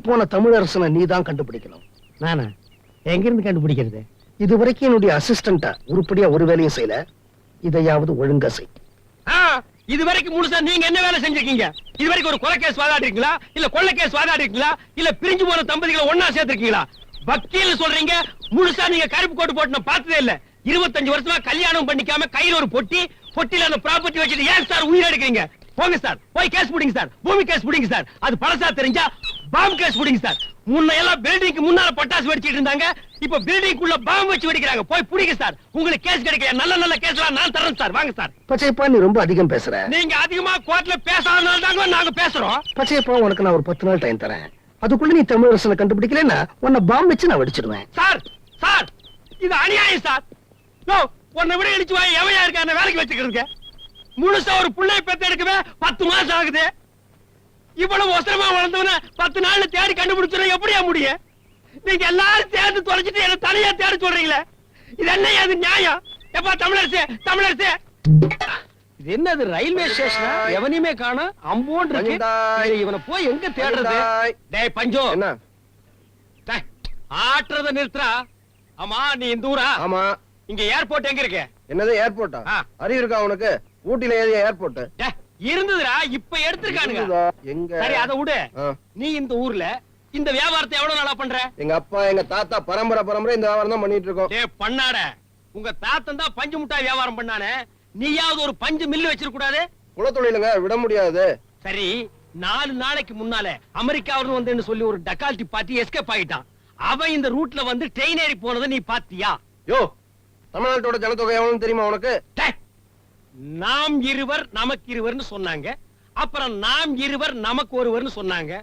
போன தமிழரசனை நீ தான் கண்டுபிடிக்கணும். நானா? எங்க இருந்து கண்டுபிடிக்கிறது? இது வரைக்கும் என்னுடைய அசிஸ்டண்டா உருப்படியா ஒரு வேலையும் செய்யல. இதையாவது ஒழுங்கா செய். இது வரைக்கும் முழுசா நீங்க என்ன வேலை செஞ்சிருக்கீங்க? இது வரைக்கும் ஒரு கொலை கேஸ் வாதாடிருக்கீங்களா, இல்ல கொள்ளை கேஸ் வாதாடிருக்கீங்களா, இல்ல பிரிஞ்சு போன தம்பதிகளை ஒன்னா சேர்த்திருக்கீங்களா? வக்கீல் சொல்றீங்க, முழுசா நீங்க கருப்பு கோட்டு போட்டு நான் பார்த்ததே இல்ல. 25 வருஷமா கல்யாணம் பண்ணிக்காம கையில ஒரு பொட்டில அந்த ப்ராப்பர்ட்டி வச்சுட்டு ஏன் சார் உயிர் எடுக்கிறீங்க? போங்க சார், போய் கேஸ் புடிங்க சார், பூமி கேஸ் புடிங்க சார். அது பழசா தெரிஞ்சா பாம்பு கேஸ் புடிங்க சார். முன்ன எல்லாம் பில்டிங்க்கு முன்னால பட்டாசு வெடிச்சிட்டு இருந்தாங்க, இப்ப பில்டிங்குள்ள பாம்பு வச்சு வெடிக்கிறாங்க. போய் புடிங்க சார். உங்களுக்கு கேஸ் கிடைக்கல, நல்ல நல்ல கேஸ்லாம் நான் தரேன் சார். வாங்க சார். பச்சையப்பா, நீ ரொம்ப அதிகம் பேசுற. நீங்க அதிகமா கோர்ட்ல பேசாதனால தாங்க நாங்க பேசுறோம். பச்சையப்பா, உனக்கு நான் ஒரு 10 நாள் டைம் தரேன். அதுக்குள்ள நீ தமிழரசனை கண்டுபிடிக்கலன்னா உன்னை பாம்பு வச்சு நான் வெடிச்சிடுவேன். சார் சார், இது அநியாயம் சார். உன்னை விட இடிச்சு வாய் எவையா இருக்க என்ன வேலைக்கு வச்சுக்கிறதுங்க? முழுசா ஒரு பிள்ளை பெத்து எடுக்கவே 10 மாசம் ஆகுது. இவ்வளவு அவசரமா வளர்ந்தவன 10 நாள்ல தேடி கண்டுபிடிச்சா எப்படியா முடியும்? நீங்க எல்லாரும் சேர்ந்து தொலைச்சிட்டு என்ன தனியா தேடி சொல்றீங்களே, இது என்ன அது நியாயம்? எப்பா தமிழரசு, தமிழரசு, இது என்னது ரயில்வே ஸ்டேஷனா? எவனையுமே காணோம். அம்போன் இருக்கு. இவனை போய் எங்க தேடுறது? டேய் பஞ்சோ, என்ன ஆட்றத நிறுத்துறா. ஆமா, நீ இந்த ஊரா? ஆமா. இங்க ஏர்போர்ட் எங்க இருக்கு? என்னது ஏர்போர்ட்டா? அறிவு இருக்கா உனக்கு? ஊட்டில ஏது ஏர்போர்ட் இருந்ததுடா, இப்ப எடுத்துருக்கானுங்க. எங்க? சரி, அத விடு. நீ இந்த ஊர்ல இந்த வியாபாரத்தை எவ்வளவு நாளா பண்ற? எங்க அப்பா எங்க தாத்தா பரம்பரை இந்த வியாபாரம் தான் பண்ணிட்டு இருக்கோம். டேய் பண்ணாட, உங்க தாத்தன் தான் பஞ்சு முட்டாய் வியாபாரம் பண்ணானே, நீயாவது ஒரு பஞ்சு மில்லு வச்சிருக்க கூடாது? குலத்தொழிலுங்க, விட முடியாது. சரி, 4 நாளைக்கு முன்னால அமெரிக்காவிலிருந்து வந்து சொல்லி ஒரு டக்கால்டி பார்ட்டி எஸ்கேப் ஆகிட்டான். அவன் இந்த ரூட்ல வந்து ட்ரெயின் ஏறி போனதை நீ பாத்தியா? யோ, தமிழ்நாட்டோட ஜனத்தொகை எவ்வளவு தெரியுமா உனக்கு? நாம் இருவர் நமக்கு இருவர்னு சொன்னாங்க, அப்புறம் நாம் இருவர் நமக்கு ஒருவர்னு சொன்னாங்க,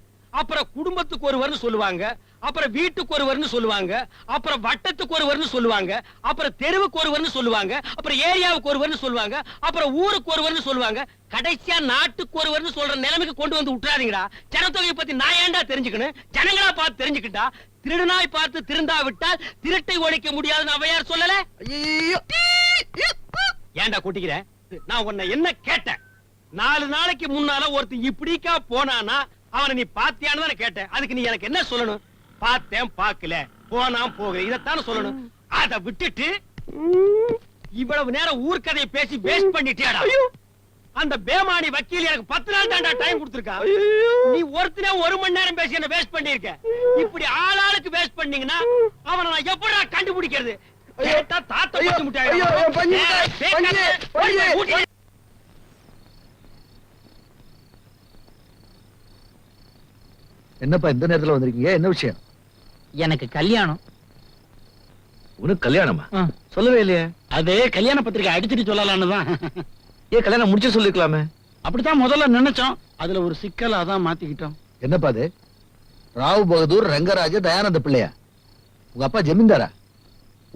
அப்புறம் குடும்பத்துக்கு ஒருவர்னு சொல்லுவாங்க, அப்புறம் வீட்டுக்கு ஒருவர்னு சொல்லுவாங்க, அப்புறம் வட்டத்துக்கு ஒருவர்னு சொல்லுவாங்க, அப்புறம் தெருவுக்கு ஒருவர்னு சொல்லுவாங்க, அப்புறம் ஏரியாவுக்கு ஒருவர்னு சொல்லுவாங்க, அப்புறம் ஊருக்கு ஒருவர்னு சொல்லுவாங்க, கடைசியா நாட்டுக்கு ஒருவர்னு சொல்ற நிலைமைக்கு கொண்டு வந்து விட்டுறாதீங்கடா. ஜனத்தொகையை பத்தி நான் ஏன்டா தெரிஞ்சுக்கணும்? ஜனங்களா பார்த்து தெரிஞ்சுக்கிட்டா. திருநாய் பார்த்து திருந்தா விட்டால் திருட்டை ஒழிக்க முடியாதுன்னு அவையார் சொல்லல? ஏன்டா கூட்டிக்கிற? நான் உன்னை என்ன கேட்டேன்? 4 நாளைக்கு முன்னால ஒருத்தன் இப்படிக்கா போனானா அவனை நீ பாத்தியான்னு தானே கேட்டேன். அதுக்கு நீ எனக்கு என்ன சொல்லணும்? பார்த்தேன், பார்க்கல, போனா போகல, இதத்தான சொல்லணும். அதை விட்டுட்டு இவ்வளவு நேரம் ஊர்க்கதையை பேசி வேஸ்ட் பண்ணிட்டியாடா. அந்த பேமானி வக்கீல் எனக்கு 10 நாள் தாண்டா டைம் கொடுத்திருக்கா. நீ ஒருத்தனே 1 மணி நேரம் பேசி என்ன வேஸ்ட் பண்ணிருக்க. இப்படி ஆளாளுக்கு வேஸ்ட் பண்ணீங்கன்னா அவனை நான் எப்படா கண்டுபிடிக்கிறது? என்னப்பா இந்த நேரத்துல வந்திருக்கீங்க? என்ன விஷயம்? எனக்கு கல்யாணம். உனக்கு கல்யாணமா? சொல்லவே இல்லையே. அது கல்யாண பத்திரிக்கை அடிச்சுட்டு சொல்லலான்னு தான். ஏன் கல்யாணம் முடிச்சு சொல்லிருக்கலாமே? அப்படித்தான் முதல்ல நினைச்சோம், அதுல ஒரு சிக்கல், அதான் மாத்திக்கிட்டோம். என்னப்பா அது? ராவ் பகதூர் ரங்கராஜ தயானந்த பிள்ளையா? உங்க அப்பா ஜமீன்தாரா?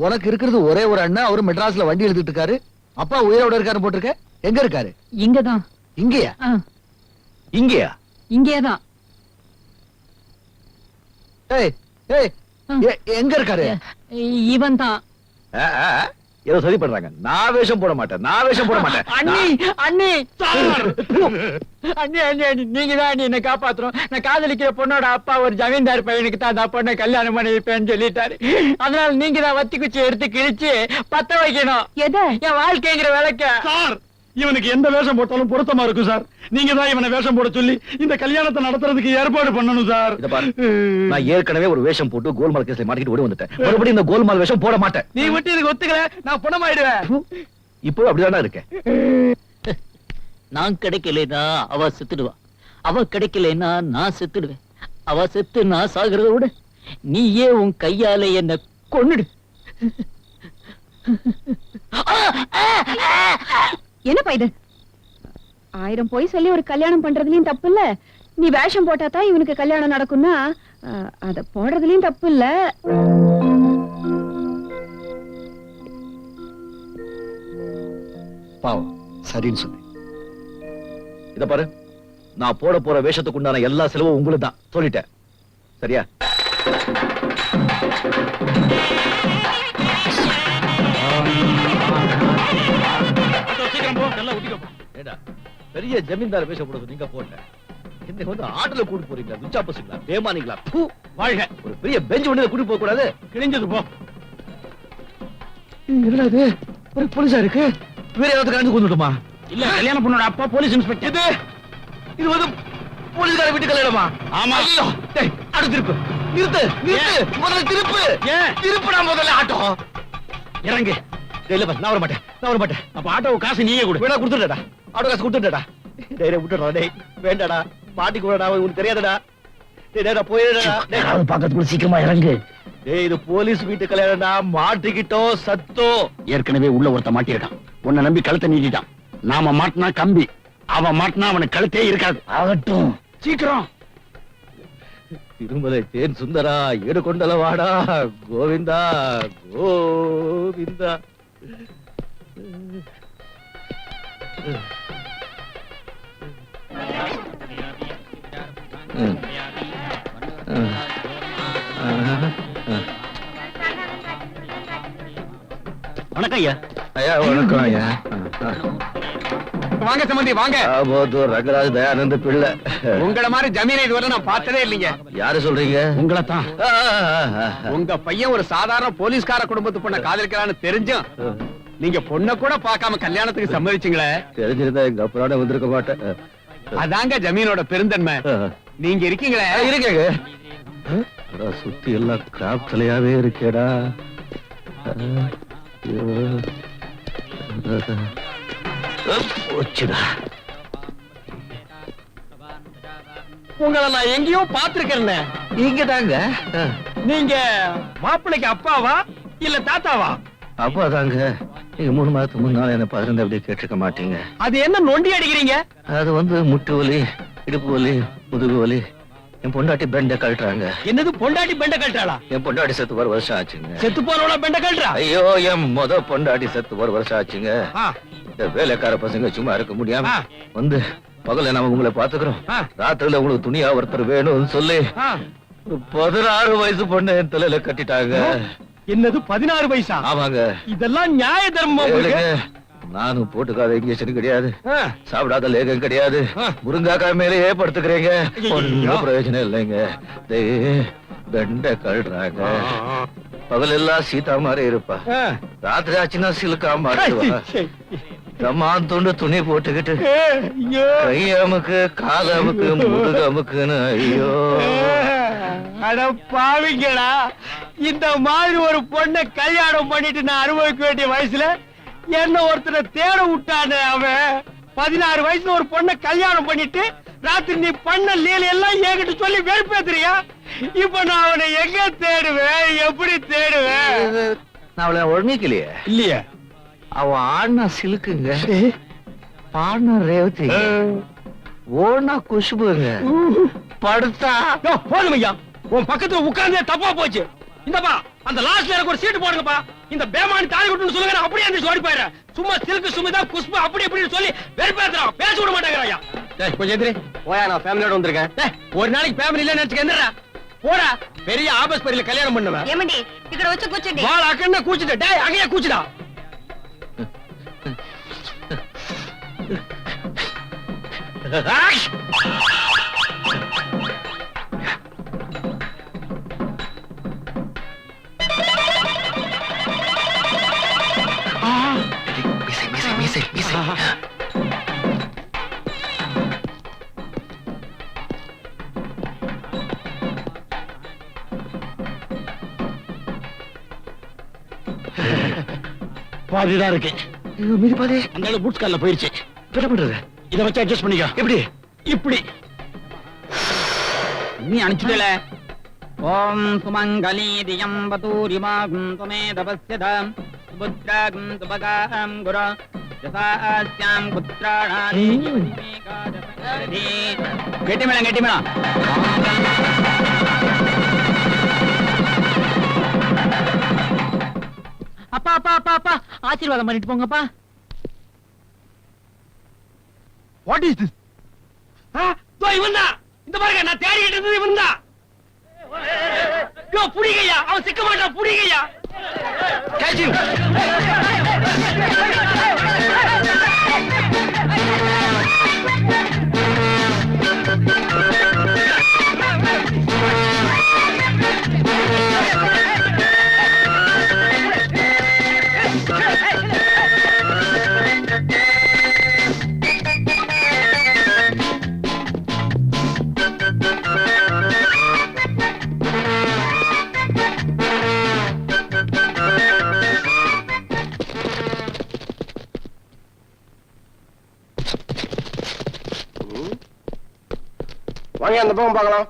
உனக்கு இருக்கிறது ஒரே ஒரு அண்ணன், அவரு மெட்ராஸ்ல வண்டி எழுதிட்டு இருக்காரு. அப்பா உயிரோட இருக்காரு போட்டிருக்க. எங்க இருக்காரு? இங்கதான். இங்கயா? இங்கயா? இங்கேதான். எங்க இருக்காரு? இவன் தான். ஏதோ சரி பண்றாங்க. நான் வேஷம் போட மாட்டேன், நான் வேஷம் போட மாட்டேன். அண்ணி அண்ணி அண்ணி அண்ணி, நீங்க தான் என்ன காப்பாத்துறோம். நான் காதலிக்கிற பொண்ணோட அப்பா ஒரு ஜமீன்தார் பையனுக்கு தான் அந்த பொண்ணை கல்யாணம் பண்ணி வைப்பேன்னு சொல்லிட்டாரு. அதனால நீங்க தான் வத்தி குச்சி எடுத்து கிழிச்சு பத்த வைக்கணும். என் வாழ்க்கைங்கிற விளக்க. சார், இவனுக்கு எந்த வேஷம் போட்டாலும் பொருத்தமா இருக்கும் சார். நீங்க தான் இவனை வேஷம் போட சொல்லி இந்த கல்யாணத்தை நடத்துறதுக்கு ஏற்பாடு பண்ணணும் சார். நான் ஏற்கனவே ஒரு வேஷம் போட்டு கோல்மால் கேஸ்ல மாட்டிக்கிட்டு ஓடி வந்துட்டேன். மறுபடியும் இந்த கோல்மால் வேஷம் போட மாட்டேன். நீ மட்டும் இதுக்கு ஒத்துக்கல, நான் பணமாயிடுவேன். இப்போ அப்படிதானா இருக்கேன். நான் கிடைக்கலனா அவ செத்துடுவா, அவ கிடைக்கலனா நான் செத்துடுவேன். அவ செத்து நான் சாகிறத விட நீயே உன் கையால என்ன கொன்னுடு. என்னப்பா இது? 1000 போய் சொல்லி ஒரு கல்யாணம் பண்றதுலயும் தப்பு இல்ல, நீ வேஷம் போட்டா தான் இவனுக்கு கல்யாணம் நடக்கும்னா அத போடுறதுலயும் தப்பு இல்ல. பாவம், சரின்னு சொன்னேன். இத பாரு, நான் போட போற வேஷத்துக்கு உண்டான எல்லா செலவும் உங்களுக்கு தான் சொல்லிட்டேன். சரியா? சீக்கிரம் போ, நல்லா ஊத்திக்கோ. பெரிய ஜமீன்தார் வேஷம் போடுறது நீங்க போட்ட. என்ன வந்து ஆட்டோல கூட்டு போறீங்களா? துச்சா பசங்களா? பேமானிங்களா? பூ, வாழ்க. ஒரு பெரிய பெஞ்ச் வண்டியில கூட்டு போக கூடாது. கிழிஞ்சது போ. என்னடா இது? ஒரு போலீஸா இருக்கு. வேற ஏதாவது கலந்து கொண்டுட்டுமா? இல்ல கல்யாண பொண்ணோட அப்பா போலீஸ் இன்ஸ்பெக்டர். இது வந்து போலீஸ்கார வீட்டு கல்யாணமா? ஆமா. ஐயோ, டேய், ஆட்டோ திருப்பு. நிறுத்து, நிறுத்து. முதல்ல திருப்பு. ஏன்? திருப்புடா முதல்ல ஆட்டோ. இறங்கு. டேய், இல்ல, நான் வர மாட்டேன். நான் வர மாட்டேன். அப்ப ஆட்டோ காசு நீயே கொடு. வேணா கொடுத்துடா. ஆட்டோ காசு கொடுத்துடா. டேய், டேய், விட்டுடா. டேய், வேண்டாடா. மாட்டி கூடடா, உனக்கு தெரியாதடா. டேய், டேய், போயிடுடா. டேய், பக்கத்துக்குள்ள சீக்கிரமா இறங்கு. டேய், இது போலீஸ் வீட்டு கல்யாணம்டா. மாட்டிக்கிட்டோம், சத்தம். ஏற்கனவே உள்ள ஒருத்த மாட்டிருக்கான். உன்னை நம்பி கழுத்தை நீட்டிட்டான். நாம மாட்டினா கம்பி, அவன் மாட்டினா அவனுக்கு கழுத்தே இருக்காது. ஆகட்டும், சீக்கிரம். திருமலை தேன் சுந்தரா, ஈடு கொண்டல வாடா. கோவிந்தா, கோவிந்தா. வணக்கம் ஐயா. ஐயா, வணக்கம் ஐயா. வாங்க சம்பந்தி வாங்க. ஆபோதூர் ரங்கராஜ் தயானந்த பிள்ளை. உங்கள மாதிரி ஜமீனை இதுவரை நான் பார்த்ததே இல்லைங்க. யாரு சொல்றீங்க? உங்களை தான். உங்க பையன் ஒரு சாதாரண போலீஸ்கார குடும்பத்து பொண்ண காதலிக்கிறான்னு தெரிஞ்சும் நீங்க பொண்ண கூட பார்க்காம கல்யாணத்துக்கு சம்மதிச்சீங்களே. தெரிஞ்சிருந்தா எங்க அப்புறம் வந்திருக்க மாட்டேன். அதாங்க ஜமீனோட பெருந்தன்மை. நீங்க இருக்கீங்களே. இருக்கேங்க. சுத்தி எல்லாம் கிராப் தலையாவே இருக்கேடா. போச்சுடா. உங்களை நான் எங்கேயோ பாத்துருக்கேன். இங்க தாங்க. நீங்க மாப்பிள்ளைக்கு அப்பாவா இல்ல தாத்தாவா? அப்பா தாங்க. நீங்க 3 மாதத்துக்கு முன்னால என்ன 15 அப்படி கேட்டிருக்க மாட்டீங்க. அது என்ன நொண்டி அடிக்கிறீங்க? அது வந்து முட்டு வலி, இடுப்பு வலி, முதுகு வலி. என் பொண்டாட்டி பெண்ட கழட்டுறாங்க. என்னது பொண்டாட்டி பெண்ட கழட்டாளா? என் பொண்டாட்டி செத்து 1 வருஷம் ஆச்சுங்க. செத்து போனவள பெண்ட கழட்டா? ஐயோ, என் பொண்டாட்டி செத்து 1 வருஷம் ஆச்சுங்க. இந்த வேலைக்கார பசங்க சும்மா இருக்க முடியாம வந்து பகல நாம உங்களை பாத்துக்கிறோம், ராத்திரில உங்களுக்கு துணியா ஒருத்தர் வேணும்னு சொல்லி 16 வயசு பொண்ணு என் தலையில கட்டிட்டாங்க. என்னது 16 வயசா? ஆமாங்க. இதெல்லாம் நியாய தர்மம். நானும் போட்டுக்காத இன்ஜெக்ஷன் கிடையாது, சாப்பிடாத லேகம் கிடையாது, முருங்காக்காய் மேலேயே படுத்துக்கிறீங்க. ஒன்னும் பிரயோஜனம் இல்லைங்க. பெண்ட கழுறாங்க. பகல் எல்லாம் சீதா மாதிரி இருப்பா, ராத்திரி ஆச்சுன்னா சிலுக்கா மாட்டுவா. ரமான் துண்டு துணி போட்டுக்கிட்டு கையமுக்கு காலமுக்கு முதுகமுக்குன்னு. ஐயோ அட பாவிங்களா, இந்த மாதிரி ஒரு பொண்ணை கல்யாணம் பண்ணிட்டு நான் அனுபவிக்க வேண்டிய வயசுல என்ன ஒருத்தரை தேட விட்டானே அவன். 16 வயசுல ஒரு பொண்ணை கல்யாணம் பண்ணிட்டு ராத்திரி நீ பண்ண லீல எல்லாம் என்கிட்ட சொல்லி வெறுப்பேத்துறியா? இப்ப நான் அவனை எங்க தேடுவேன், எப்படி தேடுவேன்? நான் அவளை ஒழுங்கிக்கலையே. இல்லையே. அவன் ஆடினா சிலுக்குங்க, பாடினா ரேவதிங்க, ஓடினா குஷ்புங்க, படுத்தா போதும் ஐயா. உன் பக்கத்துல உட்கார்ந்தே தப்பா போச்சு. இந்தப்பா அந்த லாஸ்ட்ல எனக்கு ஒரு சீட்டு போடுங்கப்பா. இந்த பேமானி தாலி கட்டுன்னு சொல்லுங்க, நான் அப்படியே அந்த ஓடி போயிடுறேன். சும்மா சில்கு சுமிதா குஷ்பு அப்படி இப்படின்னு சொல்லி வெறுப்பேத்துறான், பேச விட மாட்டேங்கிறாயா. கொஞ்சம் எதிரி போயா, நான் ஃபேமிலியோட வந்திருக்கேன். ஒரு நாளைக்கு ஃபேமிலி இல்ல நினைச்சுக்க எந்திரா போடா. பெரிய ஆபஸ்பரியில கல்யாணம் பண்ணுவேன். ఏమండి ఇక్కడ వచ్చి కూర్చోండి. வாள் அக்கன்னா கூச்சிட்டு டேய் அங்கேயே கூச்சிடா. பாதிதான் இருக்கு. மீதி பாதி அந்த பூட்ஸ் கால்ல போயிருச்சு. என்ன பண்றது? இத வச்சு அட்ஜஸ்ட் பண்ணிக்க. எப்படி? இப்படி நீ அனுப்பிச்சுடல. ஓம் சுமங்கலி தியம் வதூரிமாகும் துமே தபஸ்யதாம் சுபுத்ராகும் சுபகாம் குர யசாஸ்யாம் புத்ராணாதி மேகாதபதி. கெட்டி மேளம் கெட்டி மேளம். அப்பா அப்பா அப்பா அப்பா ஆசீர்வாதம் பண்ணிட்டு போங்கப்பா. What is this? இவன்தான். இந்த பாருங்க, நான் தேடிக்கிட்டு இருந்தது இவன்தான். புடிங்கய்யா, அவன் சிக்க மாட்டான். புடிங்கய்யா. கேட்சிங். அந்த பக்கம் பார்க்கலாம்.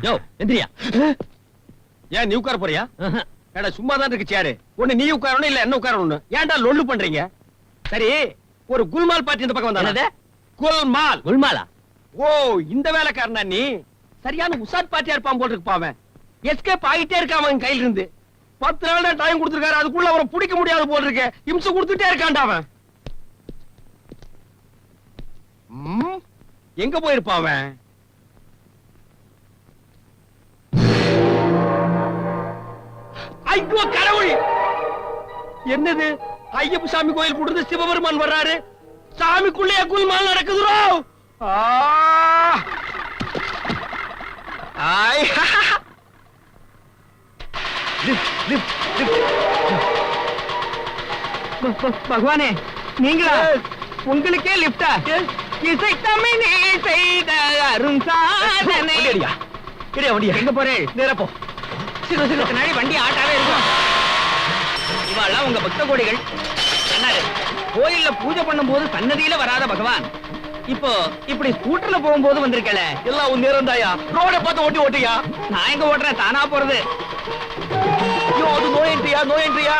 யோ எந்திரியா. ஏன் நீ உட்கார போறியா? ஏடா சும்மா தான் இருக்கு சேரு. ஒண்ணு நீ உட்காரணும் இல்ல என்ன உட்காரணும். ஏன்டா லொள்ளு பண்றீங்க? சரி ஒரு குல்மால் பார்ட்டி இந்த பக்கம் வந்தானே. குல்மால். குல்மாலா? ஓ இந்த வேலைக்காரனா நீ? சரியான உசாட் பார்ட்டியா இருப்பான் போல இருக்கு பாவன். எஸ்கேப் ஆகிட்டே இருக்கான் அவன் கையில இருந்து. 10 நாள் தான் டைம் கொடுத்திருக்காரு. அதுக்குள்ள அவரை பிடிக்க முடியாது போல இருக்கு. இம்சை கொடுத்துட்டே இருக்கான்டா அவன். எங்க போயிருப்பான் அவன்? ஐயோ கடவுள்! என்னது ஐயப்ப சாமி கோயில் கூடுறது சிவபெருமான் வர்றாரு. சாமிக்குள்ளே குல்மால் நடக்குதுரோ. பகவானே நீங்களா? உங்களுக்கே லிப்டா? இசை தமிழே செய்த அரும் சாதனை. எங்க போறேன்? நேரா போ. நாளை வண்டி ஆட்டாவே இருக்கும். இவாள்லாம் உங்க பக்த கோடிகள். கோயில்ல பூஜை பண்ணும் போது சன்னதியில வராத பகவான் இப்போ இப்படி ஸ்கூட்டர்ல போகும்போது வந்திருக்கல. எல்லாம் உன் நேரம் தாயா. ரோட பார்த்து ஓட்டி ஓட்டியா? நான் எங்க ஓட்டுறேன், தானா போறது. நோயன்றியா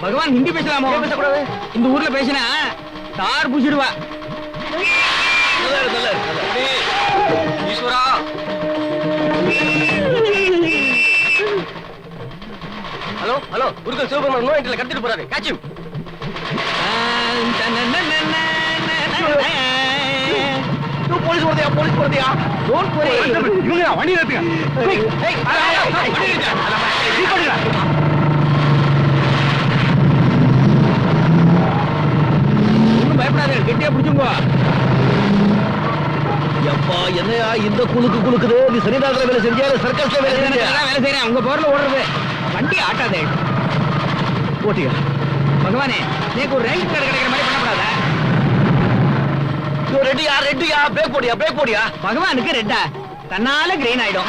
பகவான் ஹிந்தி பேசலாமோ? பேசக்கூடாது. இந்த ஊர்ல பேசினா தார் புடிச்சிடுவா. ஈஸ்வரா ஹலோ ஹலோ குருக்கள் சிவபெருமான் நோய் என்ட்ரில கடத்திட்டு போறாரு. காட்சி. போலீஸ் வருதியா? போலீஸ் வருதியா? Don't worry. இவங்க வண்டி நிறுத்துங்க. ஏய் வண்டி நிறுத்துங்க. ஒண்ணும் பயப்படாதே. கெட்டியா பிடிச்சுங்க. எப்பா என்னையா இந்த குலுக்கு குலுக்குது? நீ சரிதாகல வேலை செஞ்சியா? சர்க்கஸ்ல வேலை செஞ்சியா? வேலை செய்யறேன். உங்க போர்ல ஓடுறது. வண்டி ஆட்டாதே. ஓட்டியா? பகவானே நீக்கு ஒரு ரேங்க் கார்டு கிடைக்கிற மாதிரி பண்ணக்கூடாதா? ரெட்டியா பிரேக் போடியா. பகவானுக்கு ரெட்டா தன்னால கிரீன் ஆயிடும்.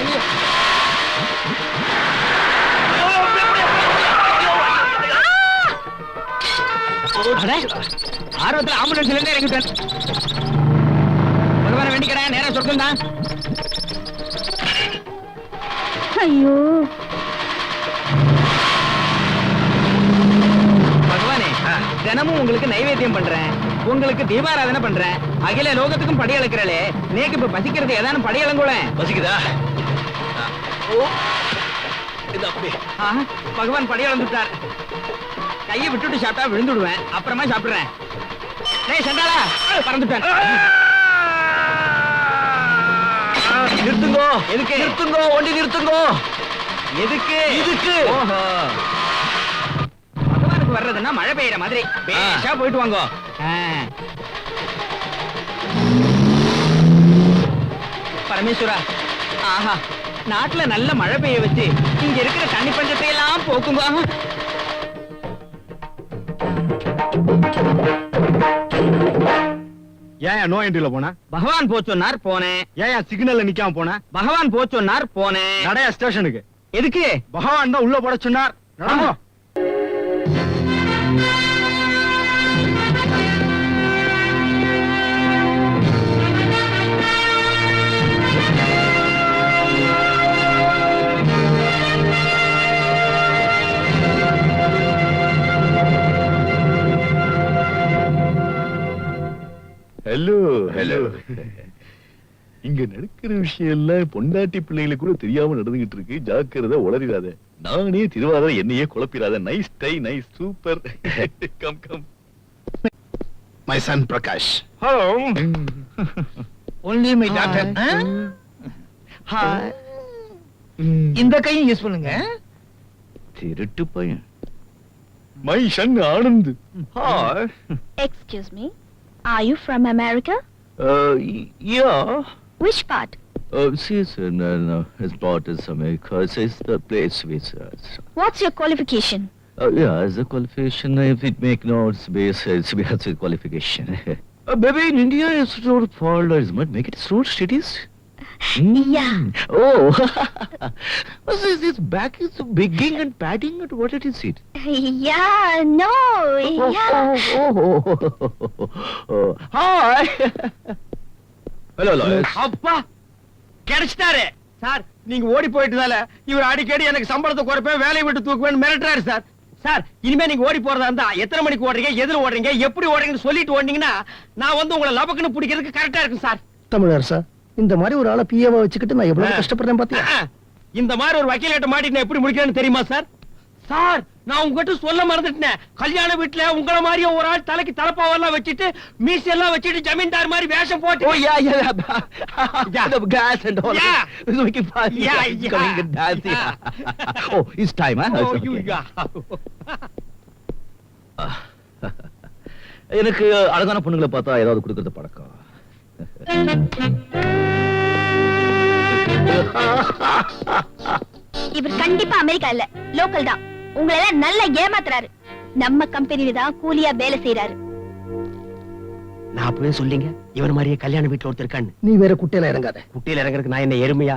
ஆர்வத்தில் ஆம்புலன்ஸ்ல இருந்து இறங்கிட்டேன். பகவான வேண்டிக்கிறேன். நேரம் சொர்க்கம் தான். ஐயோ பகவானே தினமும் உங்களுக்கு நைவேத்தியம் பண்றேன். உங்களுக்கு தீபாராதனை பண்றேன். அகில லோகத்துக்கும் படி அளக்கிறே. நேக்கு இப்ப பசிக்கிறது ஏதானும் படி அளங்கூட பசிக்குதா? இது அப்படி. பகவான் படி அளந்துட்டார். கையை விட்டுட்டு சாப்பிட்டா விழுந்துடுவேன். அப்புறமா சாப்பிடுறேன். சண்டாளா பறந்துட்டேன். நிறுத்துங்கோ. எதுக்கு? நிறுத்துங்கோ. வண்டி நிறுத்துங்கோ. எதுக்கு? இதுக்கு. ஓஹோ பகவானுக்கு வர்றதுன்னா மழை பெய்யற மாதிரி பேஷா போயிட்டு வாங்கோ. பரமேஸ்வரா ஆஹா நாட்டுல நல்ல மழை பெய்ய வச்சு இங்க இருக்கிற தண்ணி பஞ்சத்தை எல்லாம் போக்குங்க. ஏன் நோ என்ட்ரில போன? பகவான் போச்சொன்னார் போனேன். ஏன் சிக்னல்ல நிக்காம போன? பகவான் போச்சொன்னார் போனேன். நடைய ஸ்டேஷனுக்கு. எதுக்கு? பகவான் தான் உள்ள போட சொன்னார். நடந்தோ. Hello hello. இங்க நடக்கிற விஷயம் எல்லாம் பொண்டாட்டி பிள்ளைகளுக்கு கூட தெரியாம நடந்துகிட்டு இருக்கு. ஜாக்கிரதை, உளறிடாத. நானே திருவாத என்னையே குழப்பிடாத. Nice tie, nice, super. Come come. My son Prakash. Hello. Only my doctor. Hi. இந்த கையும் யூஸ் பண்ணுங்க. திருட்டு பையன். My son Anand. Hi. Excuse me, are you from America? Yeah. Which part? No, his part is America. It's the place which. What's your qualification? Yeah, as a qualification, if it make no base, it's a qualification. Baby, in India, it's road fault. It's not make it road cities. Yeah. Oh. This back is bigging and padding and what it is it? Yeah, no, yeah. Oh. Hi. Hello, Lois. அப்பா கிடைச்சிட்டாரு sir. நீங்க ஓடி போயிட்டதால இவர் அடிக்கடி எனக்கு சம்பளத்தை குறைப்பேன், வேலையை விட்டு தூக்குவேன் மிரட்டுறாரு sir. Sir இனிமே நீங்க ஓடி போறதா இருந்தா எத்தனை மணிக்கு ஓடுறீங்க, எதுல ஓடுறீங்க, எப்படி ஓடுறீங்கன்னு சொல்லிட்டு ஓடுனீங்கன்னா நான் வந்து உங்களை லபக்குன்னு பிடிக்கிறதுக்கு கரெக்டா இருக்கும் சார். தமிழரசா, இந்த மாதிரி ஒரு ஆளை பிஏவா வச்சுக்கிட்டு நான் எவ்வளவு கஷ்டப்படுறேன் பாத்தியா? இந்த மாதிரி ஒரு வக்கீல்கிட்ட மாட்டிட்டு நான் எப்படி முடிக்கிறேன்னு தெரியுமா சார்? சார் நான் உங்ககிட்ட சொல்ல மறந்துட்டேன். கல்யாண வீட்டுல உங்கள மாதிரியே ஒரு ஆள் தலைக்கு தலப்பாவெல்லாம் வச்சுட்டு மீசி எல்லாம் வச்சுட்டு ஜமீன்தார் மாதிரி வேஷம் போட்டு. Oh yeah. The gas and all. Yeah. So we can find Yeah. coming and dancing. Yeah. Oh, it's time, huh? Oh, Okay. you got. எனக்கு அழகான பொண்ணுங்களை பார்த்தா ஏதாவது கொடுக்கறது பழக்கம். இவர் கண்டிப்பா அமெரிக்கா இல்ல, லோக்கல் தான். உங்களை எல்லாம் நல்லா ஏமாத்துறாரு. நம்ம கம்பெனில தான் கூலியா வேலை செய்யறாரு. நான் அப்பவே சொல்லிங்க இவன் மாதிரியே கல்யாண வீட்டுல ஒருத்தர் இருக்கான்னு. நீ வேற குட்டையில இறங்காத. குட்டியில இறங்குறதுக்கு நான் என்ன எருமையா?